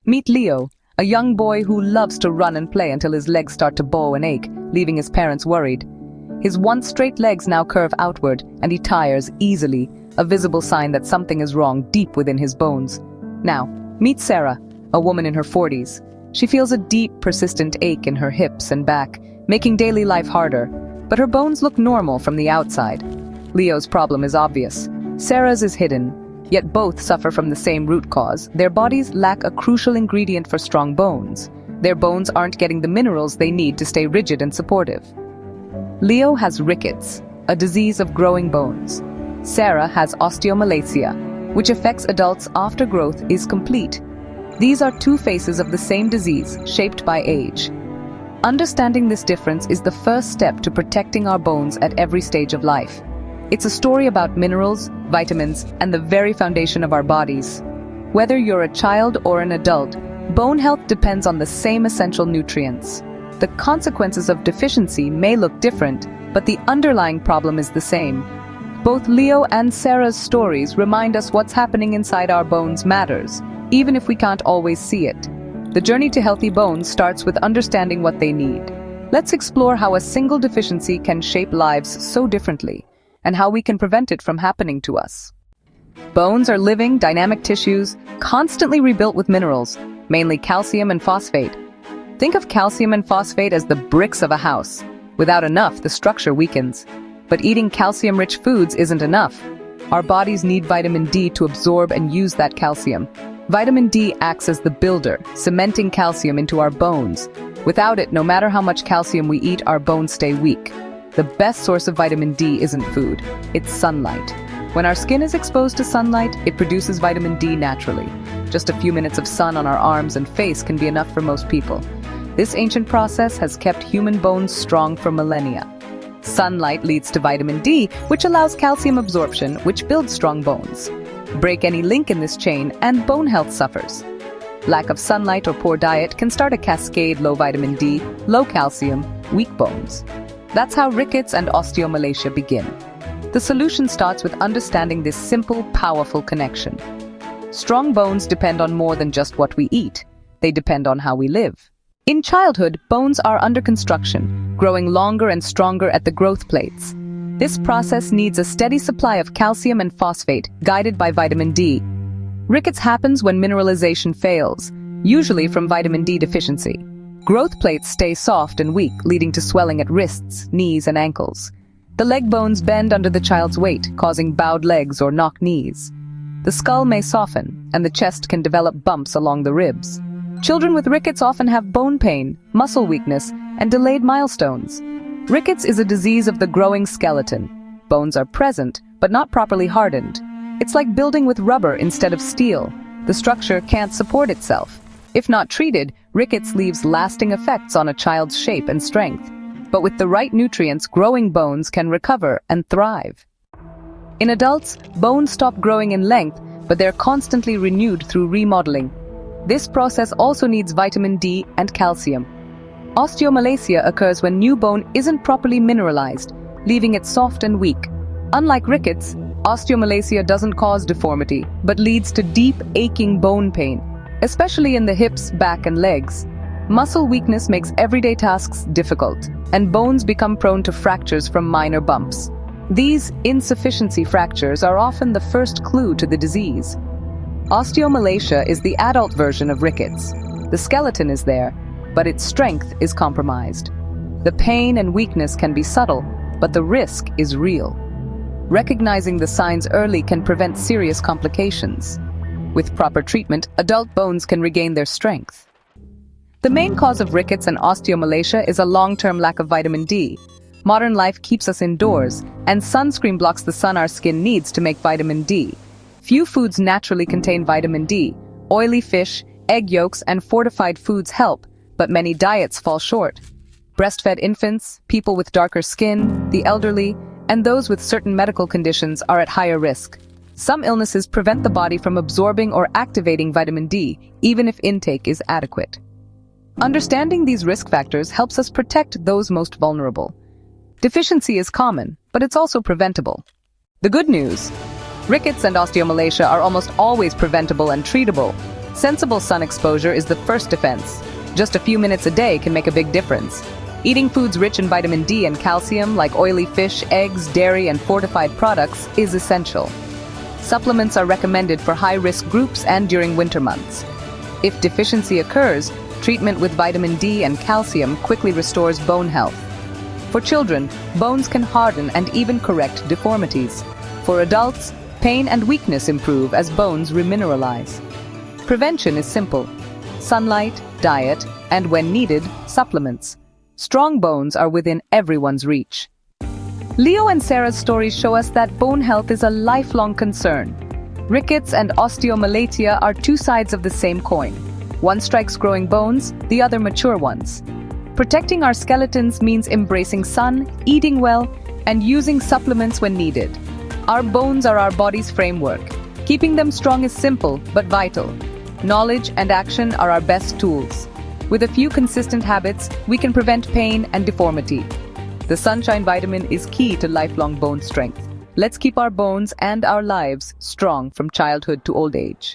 Meet Leo, a young boy who loves to run and play until his legs start to bow and ache, leaving his parents worried. His once straight legs now curve outward, and he tires easily, a visible sign that something is wrong deep within his bones. Now, meet Sarah, a woman in her 40s. She feels a deep, persistent ache in her hips and back, making daily life harder, but her bones look normal from the outside. Leo's problem is obvious. Sarah's is hidden, yet both suffer from the same root cause. Their bodies lack a crucial ingredient for strong bones. Their bones aren't getting the minerals they need to stay rigid and supportive. Leo has rickets, a disease of growing bones. Sarah has osteomalacia, which affects adults after growth is complete. These are two faces of the same disease, shaped by age. Understanding this difference is the first step to protecting our bones at every stage of life. It's a story about minerals, vitamins, and the very foundation of our bodies. Whether you're a child or an adult, bone health depends on the same essential nutrients. The consequences of deficiency may look different, but the underlying problem is the same. Both Leo and Sarah's stories remind us what's happening inside our bones matters, even if we can't always see it. The journey to healthy bones starts with understanding what they need. Let's explore how a single deficiency can shape lives so differently, and how we can prevent it from happening to us. Bones are living, dynamic tissues, constantly rebuilt with minerals, mainly calcium and phosphate. Think of calcium and phosphate as the bricks of a house. Without enough, the structure weakens. But eating calcium-rich foods isn't enough. Our bodies need vitamin D to absorb and use that calcium. Vitamin D acts as the builder, cementing calcium into our bones. Without it, no matter how much calcium we eat, our bones stay weak. The best source of vitamin D isn't food, it's sunlight. When our skin is exposed to sunlight, it produces vitamin D naturally. Just a few minutes of sun on our arms and face can be enough for most people. This ancient process has kept human bones strong for millennia. Sunlight leads to vitamin D, which allows calcium absorption, which builds strong bones. Break any link in this chain, and bone health suffers. Lack of sunlight or poor diet can start a cascade: low vitamin D, low calcium, weak bones. That's how rickets and osteomalacia begin. The solution starts with understanding this simple, powerful connection. Strong bones depend on more than just what we eat. They depend on how we live. In childhood, bones are under construction, growing longer and stronger at the growth plates. This process needs a steady supply of calcium and phosphate, guided by vitamin D. Rickets happens when mineralization fails, usually from vitamin D deficiency. Growth plates stay soft and weak, leading to swelling at wrists, knees, and ankles. The leg bones bend under the child's weight, causing bowed legs or knock knees. The skull may soften, and the chest can develop bumps along the ribs. Children with rickets often have bone pain, muscle weakness, and delayed milestones. Rickets is a disease of the growing skeleton. Bones are present, but not properly hardened. It's like building with rubber instead of steel. The structure can't support itself. If not treated, rickets leaves lasting effects on a child's shape and strength. But with the right nutrients, growing bones can recover and thrive. In adults, bones stop growing in length, but they're constantly renewed through remodeling. This process also needs vitamin D and calcium. Osteomalacia occurs when new bone isn't properly mineralized, leaving it soft and weak. Unlike rickets, osteomalacia doesn't cause deformity, but leads to deep, aching bone pain, especially in the hips, back, and legs. Muscle weakness makes everyday tasks difficult, and bones become prone to fractures from minor bumps. These insufficiency fractures are often the first clue to the disease. Osteomalacia is the adult version of rickets. The skeleton is there, but its strength is compromised. The pain and weakness can be subtle, but the risk is real. Recognizing the signs early can prevent serious complications. With proper treatment, adult bones can regain their strength. The main cause of rickets and osteomalacia is a long-term lack of vitamin D. Modern life keeps us indoors, and sunscreen blocks the sun our skin needs to make vitamin D. Few foods naturally contain vitamin D. Oily fish, egg yolks, and fortified foods help, but many diets fall short. Breastfed infants, people with darker skin, the elderly, and those with certain medical conditions are at higher risk. Some illnesses prevent the body from absorbing or activating vitamin D, even if intake is adequate. Understanding these risk factors helps us protect those most vulnerable. Deficiency is common, but it's also preventable. The good news: rickets and osteomalacia are almost always preventable and treatable. Sensible sun exposure is the first defense. Just a few minutes a day can make a big difference. Eating foods rich in vitamin D and calcium, like oily fish, eggs, dairy, and fortified products, is essential. Supplements are recommended for high-risk groups and during winter months. If deficiency occurs, treatment with vitamin D and calcium quickly restores bone health. For children, bones can harden and even correct deformities. For adults, pain and weakness improve as bones remineralize. Prevention is simple: sunlight, diet, and when needed, supplements. Strong bones are within everyone's reach. Leo and Sarah's stories show us that bone health is a lifelong concern. Rickets and osteomalacia are two sides of the same coin. One strikes growing bones, the other mature ones. Protecting our skeletons means embracing sun, eating well, and using supplements when needed. Our bones are our body's framework. Keeping them strong is simple but vital. Knowledge and action are our best tools. With a few consistent habits, we can prevent pain and deformity. The sunshine vitamin is key to lifelong bone strength. Let's keep our bones and our lives strong from childhood to old age.